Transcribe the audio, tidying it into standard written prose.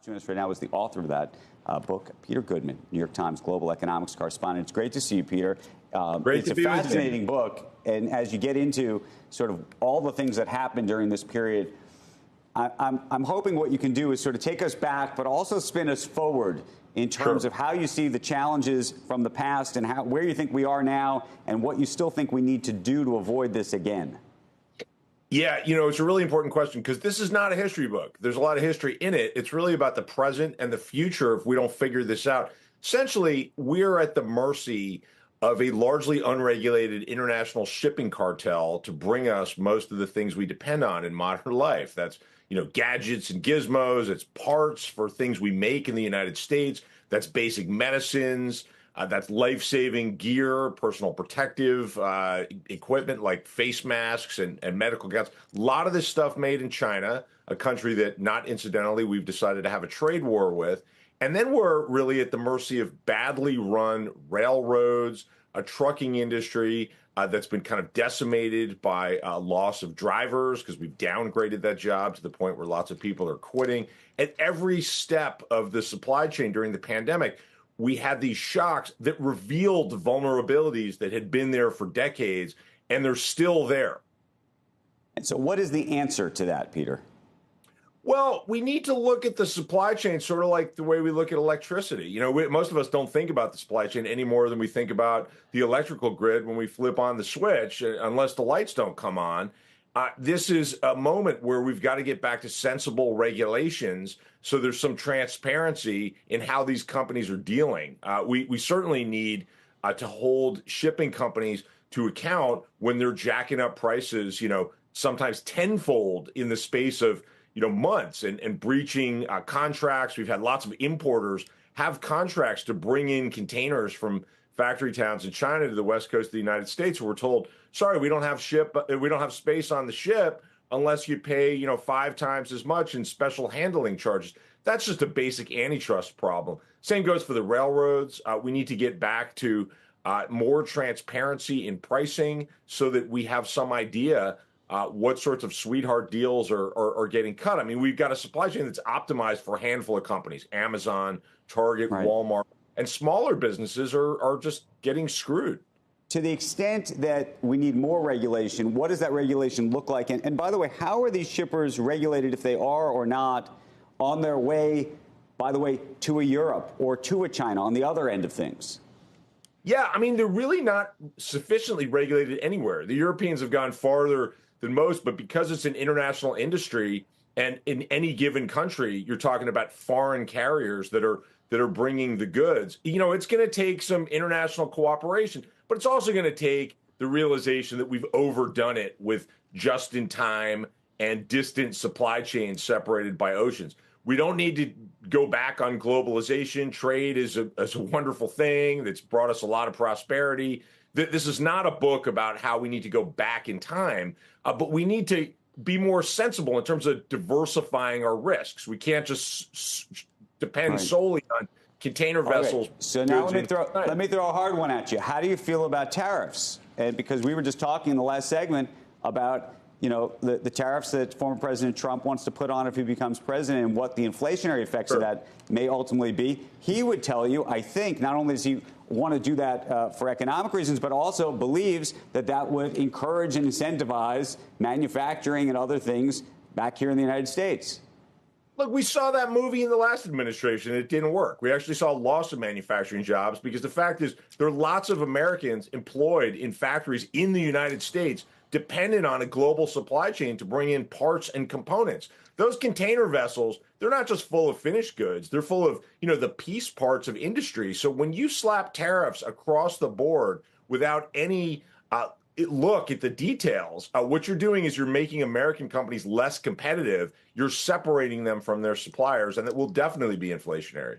Joining us right now is the author of that book, Peter Goodman, New York Times global economics correspondent. It's great to see you, Peter. Great it's a fascinating book, and as you get into sort of all the things that happened during this period, I'm hoping what you can do is sort of take us back, but also spin us forward in terms of how you see the challenges from the past and where you think we are now and what you still think we need to do to avoid this again. Yeah, it's a really important question because this is not a history book. There's a lot of history in it. It's really about the present and the future if we don't figure this out. Essentially, we're at the mercy of a largely unregulated international shipping cartel to bring us most of the things we depend on in modern life. That's, gadgets and gizmos. It's parts for things we make in the United States. That's basic medicines. That's life-saving gear, personal protective equipment like face masks and medical gowns. A lot of this stuff made in China, a country that, not incidentally, we've decided to have a trade war with. And then we're really at the mercy of badly run railroads, a trucking industry that's been kind of decimated by loss of drivers because we've downgraded that job to the point where lots of people are quitting. At every step of the supply chain during the pandemic, we had these shocks that revealed vulnerabilities that had been there for decades, and they're still there. And so what is the answer to that, Peter? Well, we need to look at the supply chain sort of like the way we look at electricity. Most of us don't think about the supply chain any more than we think about the electrical grid when we flip on the switch, unless the lights don't come on. This is a moment where we've got to get back to sensible regulations so there's some transparency in how these companies are dealing. We certainly need to hold shipping companies to account when they're jacking up prices, sometimes tenfold in the space of, months and breaching contracts. We've had lots of importers have contracts to bring in containers from factory towns in China to the west coast of the United States. We're told, sorry, we don't have space on the ship unless you pay, 5 times as much in special handling charges. That's just a basic antitrust problem. Same goes for the railroads. We need to get back to more transparency in pricing so that we have some idea what sorts of sweetheart deals are getting cut. I mean, we've got a supply chain that's optimized for a handful of companies, Amazon, Target, right, Walmart. And smaller businesses are just getting screwed. To the extent that we need more regulation, what does that regulation look like? And by the way, how are these shippers regulated, if they are or not, on their way, by the way, to a Europe or to a China on the other end of things? Yeah, I mean, they're really not sufficiently regulated anywhere. The Europeans have gone farther than most, but because it's an international industry, and in any given country, you're talking about foreign carriers that are bringing the goods. It's going to take some international cooperation, but it's also going to take the realization that we've overdone it with just-in-time and distant supply chains separated by oceans. We don't need to go back on globalization. Trade is a wonderful thing that's brought us a lot of prosperity. This is not a book about how we need to go back in time, but we need to be more sensible in terms of diversifying our risks. We can't just depend solely on container vessels. So now let me throw a hard one at you. How do you feel about tariffs? And because we were just talking in the last segment about the tariffs that former President Trump wants to put on if he becomes president and what the inflationary effects of that may ultimately be. He would tell you, I think, not only does he want to do that for economic reasons, but also believes that that would encourage and incentivize manufacturing and other things back here in the United States. Look, we saw that movie in the last administration. It didn't work. We actually saw loss of manufacturing jobs because the fact is there are lots of Americans employed in factories in the United States dependent on a global supply chain to bring in parts and components. Those container vessels, they're not just full of finished goods. They're full of, the piece parts of industry. So when you slap tariffs across the board without any look at the details, what you're doing is you're making American companies less competitive. You're separating them from their suppliers, and it will definitely be inflationary.